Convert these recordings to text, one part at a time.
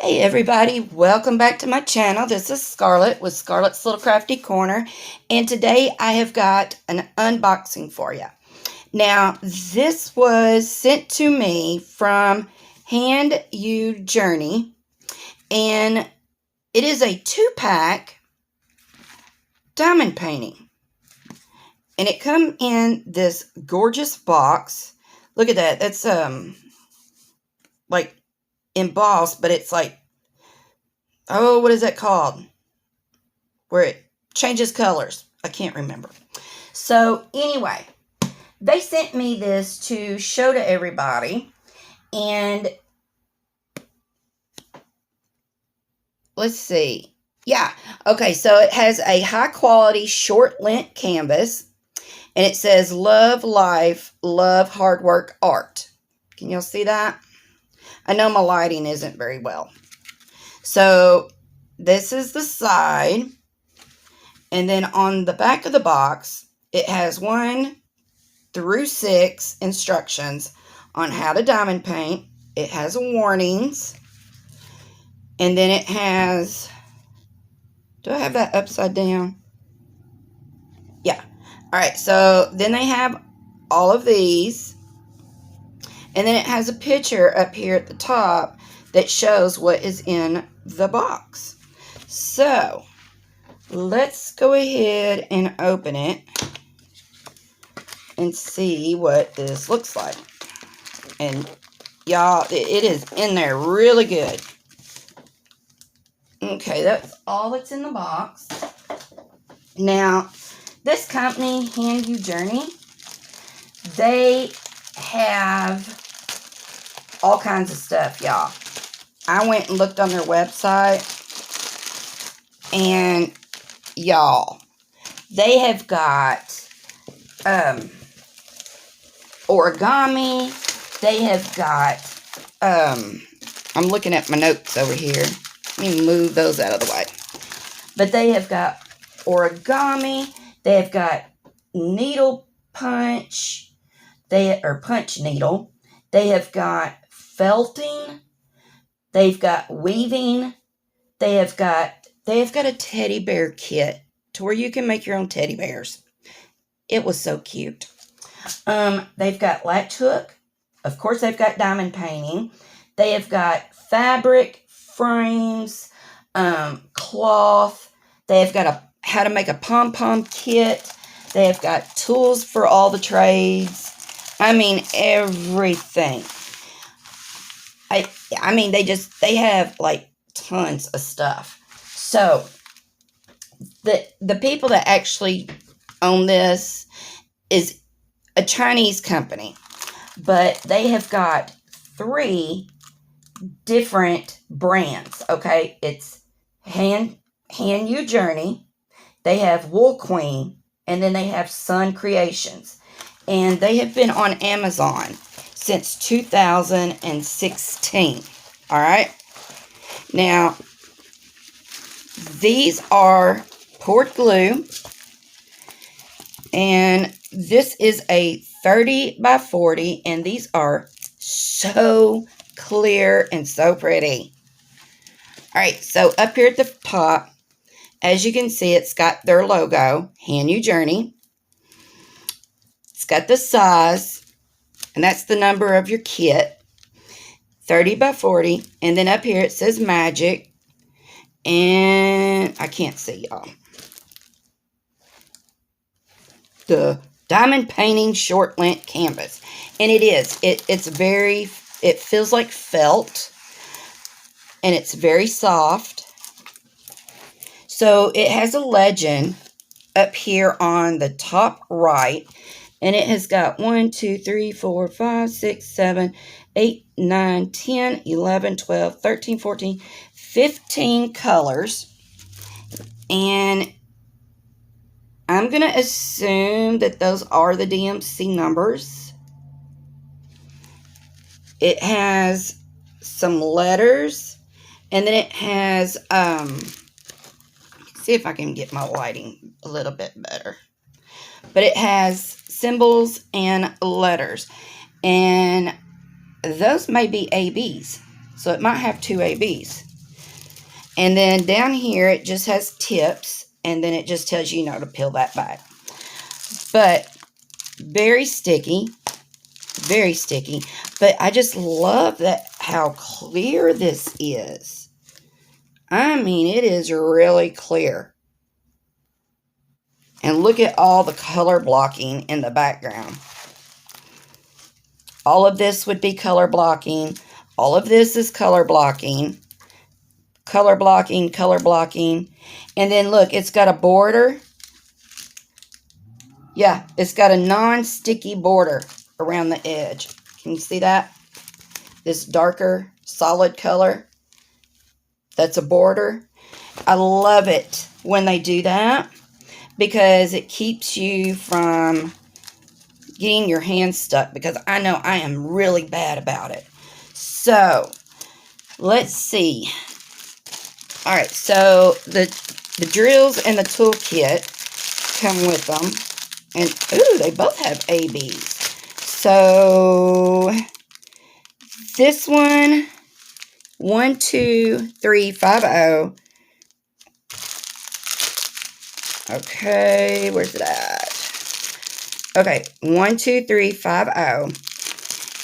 Hey everybody, welcome back to my channel. This is Scarlett with Scarlett's Little Crafty Corner, and today I have got an unboxing for you. Now, this was sent to me from Hand You Journey, and it is a 2-pack diamond painting. And it comes in this gorgeous box. Look at that. That's like embossed, but it's like, oh, what is that called? Where it changes colors. I can't remember. So anyway, they sent me this to show to everybody. And let's see. Yeah. Okay. So it has a high quality short length canvas. And it says, love life, love hard work, art. Can y'all see that? I know my lighting isn't very well. So this is the side. And then on the back of the box, it has 1 through 6 instructions on how to diamond paint. It has warnings. And then it has, do I have that upside down? Yeah. All right. So then they have all of these. And then it has a picture up here at the top that shows what is in the box. So, let's go ahead and open it and see what this looks like. And y'all, it is in there really good. Okay, that's all that's in the box. Now, this company, Hand You Journey, they have all kinds of stuff, y'all. I went and looked on their website, and y'all, they have got origami. They have got I'm looking at my notes over here. Let me move those out of the way. But they have got origami. They have got needle punch. Punch needle. They have got felting. They've got weaving. They have got a teddy bear kit to where you can make your own teddy bears. It was so cute. They've got latch hook. Of course, they've got diamond painting. They have got fabric, frames, cloth. They have got how to make a pom-pom kit. They have got tools for all the trades. I mean, everything. I mean, they have like tons of stuff. So, the people that actually own this is a Chinese company. But they have got 3 different brands, okay? It's Hand You Journey. They have Wool Queen. And then they have Sun Creations. And they have been on Amazon since 2016. All right. Now, these are poured glue. And this is a 30 by 40. And these are so clear and so pretty. All right. So up here at the top, as you can see, it's got their logo, Hand You Journey. It's got the size, and that's the number of your kit, 30 by 40. And then up here it says magic, and I can't see y'all. The diamond painting short length canvas. And it is. It feels like felt, and it's very soft. So it has a legend up here on the top right. And it has got 1, 2, 3, 4, 5, 6, 7, 8, 9, 10, 11, 12, 13, 14, 15 colors. And I'm going to assume that those are the DMC numbers. It has some letters. And then it has, see if I can get my lighting a little bit better. But it has symbols and letters. And those may be ABs. So it might have 2 ABs. And then down here, it just has tips. And then it just tells you, to peel that back. But very sticky. Very sticky. But I just love how clear this is. I mean, it is really clear. And look at all the color blocking in the background. All of this would be color blocking. All of this is color blocking. Color blocking, color blocking. And then look, it's got a border. Yeah, it's got a non-sticky border around the edge. Can you see that? This darker, solid color. That's a border. I love it when they do that because it keeps you from getting your hands stuck, because I know I am really bad about it. So, let's see. All right, so the drills and the toolkit come with them. And, ooh, they both have ABs. So, this one, 12350. Okay, where's it at? Okay, 12350.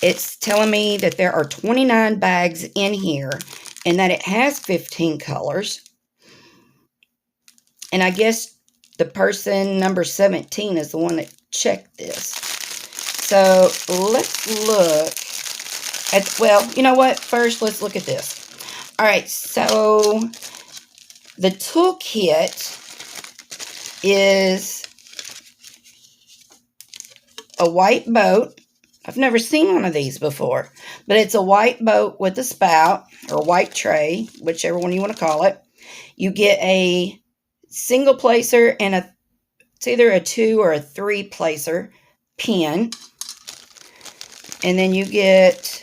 It's telling me that there are 29 bags in here and that it has 15 colors. And I guess the person number 17 is the one that checked this. So let's look at, well, you know what? First, let's look at this. All right, so the toolkit is a white boat. I've never seen one of these before, but it's a white boat with a spout, or a white tray, whichever one you want to call it. You get a single placer and it's either a 2 or a 3 placer pin. And then you get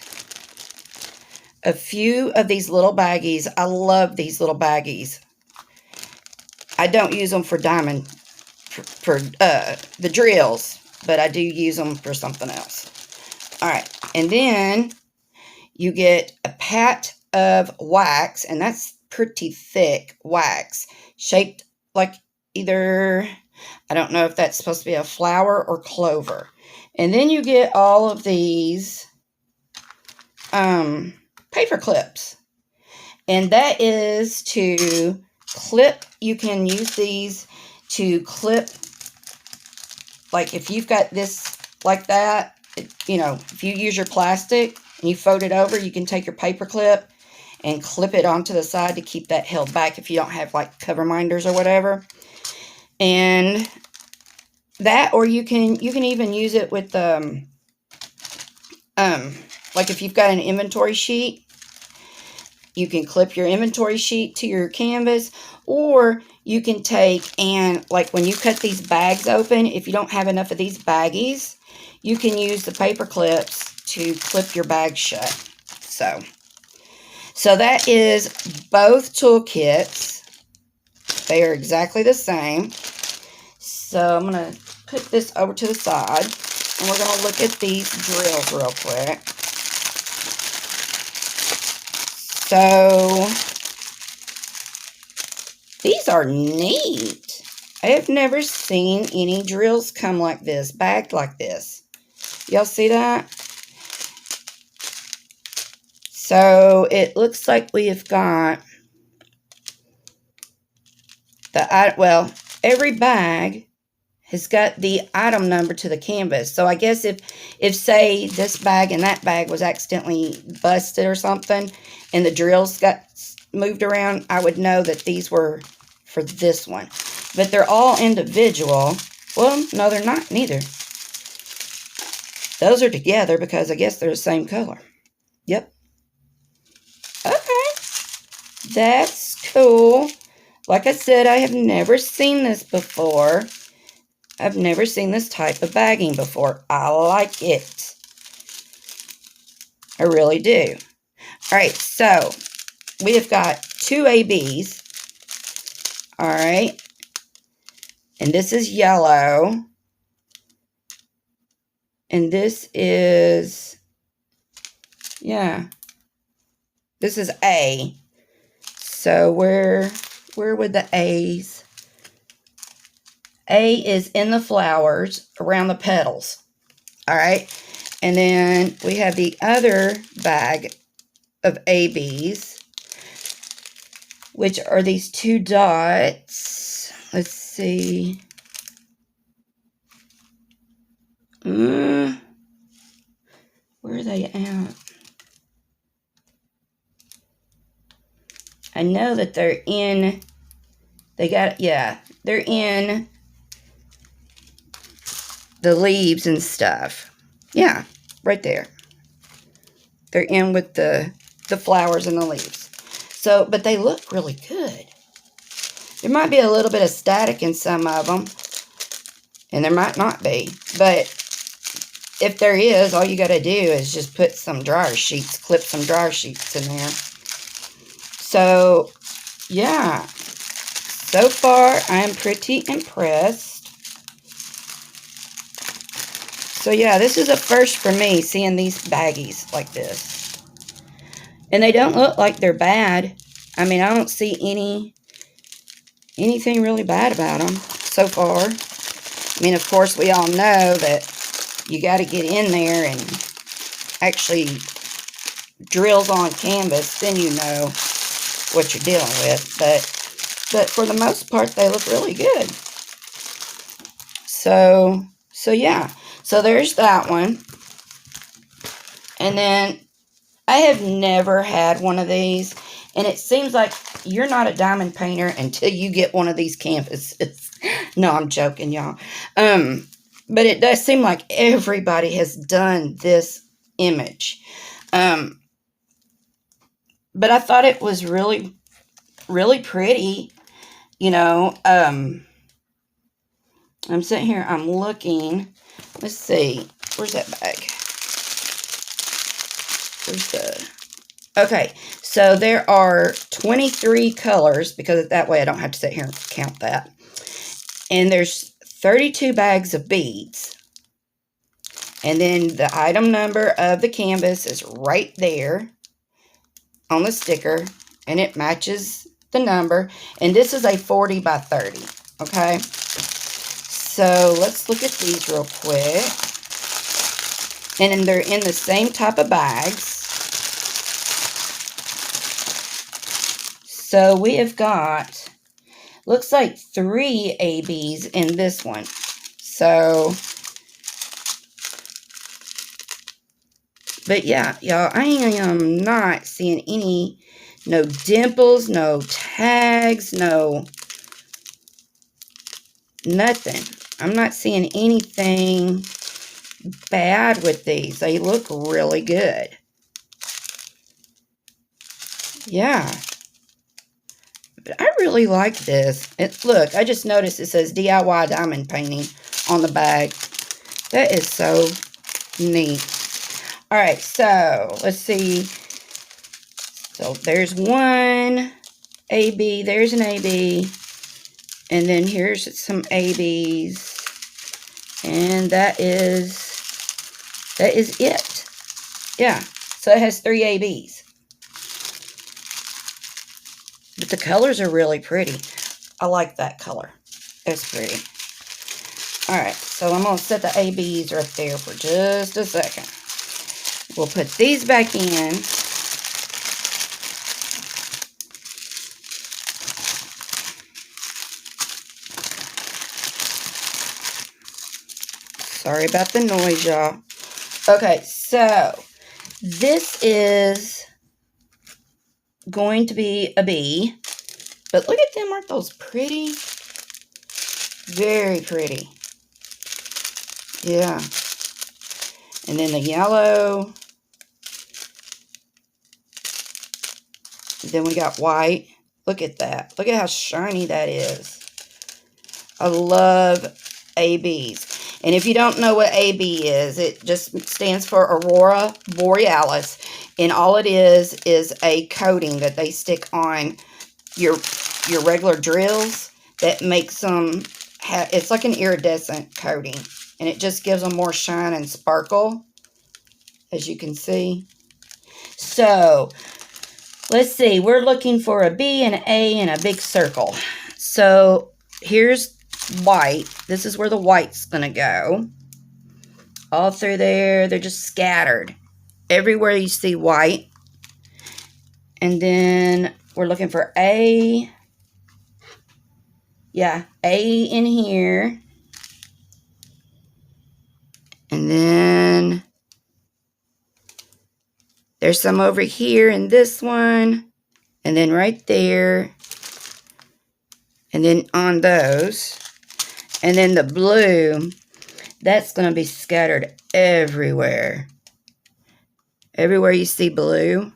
a few of these little baggies. I love these little baggies. I don't use them for diamond, for the drills, but I do use them for something else. All right, and then you get a pat of wax, and that's pretty thick wax, shaped like either, I don't know if that's supposed to be a flower or clover. And then you get all of these paper clips, and that is to clip. You can use these to clip, like if you've got this like that, if you use your plastic and you fold it over, you can take your paper clip and clip it onto the side to keep that held back if you don't have like cover minders or whatever. And that, or you can even use it with like if you've got an inventory sheet, you can clip your inventory sheet to your canvas, or you can take and, like when you cut these bags open, if you don't have enough of these baggies, you can use the paper clips to clip your bag shut. So that is both toolkits. They are exactly the same. So I'm going to put this over to the side, and we're going to look at these drills real quick. So these are neat. I have never seen any drills come like this, bagged like this. Y'all see that? So it looks like we have got every bag has got the item number to the canvas. So I guess if say this bag and that bag was accidentally busted or something and the drills got moved around, I would know that these were for this one. But they're all individual. Well, no, they're not neither. Those are together because I guess they're the same color. Yep. Okay. That's cool. Like I said, I have never seen this before. I've never seen this type of bagging before. I like it. I really do. All right, so we have got 2 ABs. All right. And this is yellow. And this is, yeah, this is A. So where would the A's? A is in the flowers around the petals. All right. And then we have the other bag of ABs, which are these 2 dots. Let's see. Where are they at? I know that they're in, they're in the leaves and stuff. Yeah, right there. They're in with the flowers and the leaves. So, but they look really good. There might be a little bit of static in some of them, and there might not be. But if there is, all you got to do is just put some dryer sheets, clip some dryer sheets in there. So, yeah. So far, I am pretty impressed. So, yeah, this is a first for me, seeing these baggies like this. And they don't look like they're bad. I mean, I don't see anything really bad about them so far. I mean, of course, we all know that you got to get in there and actually drills on canvas, then you know what you're dealing with. But for the most part, they look really good. So yeah. So there's that one. And then I have never had one of these. And it seems like you're not a diamond painter until you get one of these canvases. No, I'm joking, y'all. But it does seem like everybody has done this image. But I thought it was really, really pretty. You know, I'm sitting here, I'm looking. Let's see. Where's that bag? Where's the... Okay, so there are 23 colors, because that way I don't have to sit here and count that. And there's 32 bags of beads. And then the item number of the canvas is right there on the sticker, and it matches the number. And this is a 40 by 30, okay? So let's look at these real quick. And then they're in the same type of bags. So we have got, looks like 3 ABs in this one. So, but yeah, y'all, I am not seeing no dimples, no tags, no, nothing. I'm not seeing anything bad with these. They look really good. Yeah. But I really like this. Look, I just noticed it says DIY diamond painting on the bag. That is so neat. All right, so let's see. So there's one AB. There's an AB. And then here's some ABs. And that is it. Yeah, so it has 3 ABs. But the colors are really pretty. I like that color. It's pretty. Alright, so I'm going to set the ABs right there for just a second. We'll put these back in. Sorry about the noise, y'all. Okay, so this is going to be a B. But look at them. Aren't those pretty? Very pretty. Yeah. And then the yellow. Then we got white. Look at that. Look at how shiny that is. I love ABs. And if you don't know what AB is, it just stands for Aurora Borealis. And all it is a coating that they stick on your regular drills that makes them, it's like an iridescent coating. And it just gives them more shine and sparkle, as you can see. So, Let's see. We're looking for a B and an A and a big circle. So here's white. This is where the white's going to go. All through there. They're just scattered. Everywhere you see white. And then we're looking for A. Yeah, A in here. And then there's some over here in this one. And then right there. And then on those. And then the blue, that's going to be scattered everywhere. Everywhere you see blue,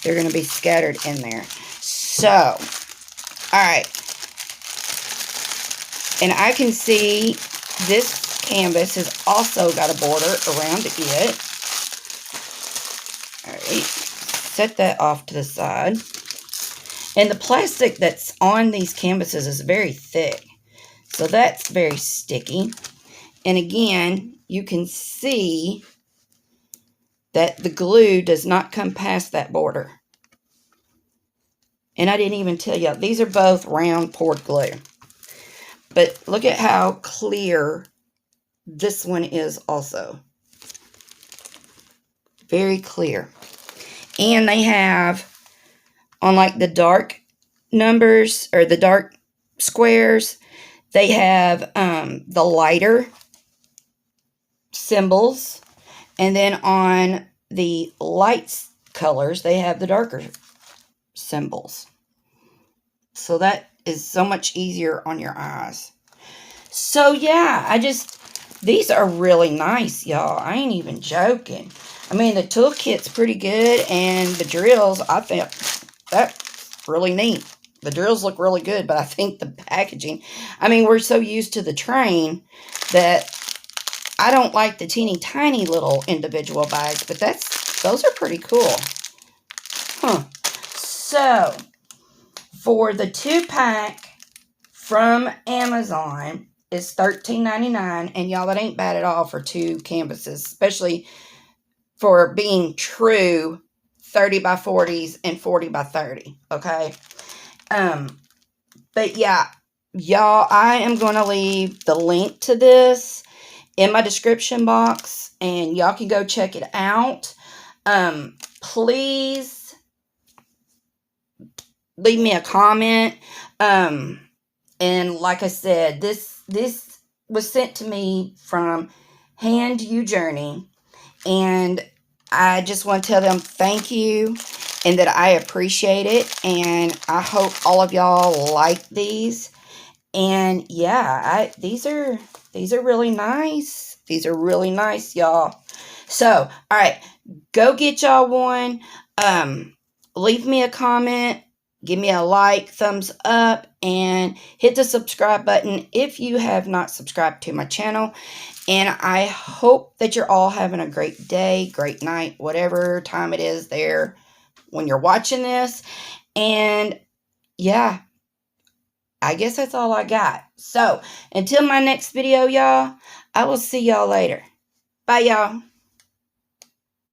they're going to be scattered in there. So, all right. And I can see this canvas has also got a border around it. All right. Set that off to the side. And the plastic that's on these canvases is very thick. So that's very sticky. And again, you can see that the glue does not come past that border. And I didn't even tell you, these are both round poured glue. But look at how clear this one is also. Very clear. And they have, on like the dark numbers, or the dark squares, they have the lighter symbols. And then on the light colors, they have the darker symbols. So that is so much easier on your eyes. So yeah, these are really nice, y'all. I ain't even joking. I mean, the toolkit's pretty good, and the drills, I think that's really neat. The drills look really good, but I think the packaging, I mean, we're so used to the train that I don't like the teeny tiny little individual bags, but those are pretty cool. Huh. So, for the 2-pack from Amazon is $13.99, and y'all, that ain't bad at all for 2 canvases, especially for being true 30 by 40s and 40 by 30, okay? But yeah, y'all, I am going to leave the link to this in my description box, and y'all can go check it out. Please leave me a comment. And like I said, this was sent to me from Hand You Journey, and I just want to tell them thank you and that I appreciate it, and I hope all of y'all like these. And yeah, these are really nice. These are really nice, y'all. So, all right, go get y'all one. Leave me a comment, give me a like, thumbs up, and hit the subscribe button if you have not subscribed to my channel. And I hope that you're all having a great day, great night, whatever time it is there when you're watching this. And yeah, I guess that's all I got. So, until my next video, y'all, I will see y'all later. Bye, y'all.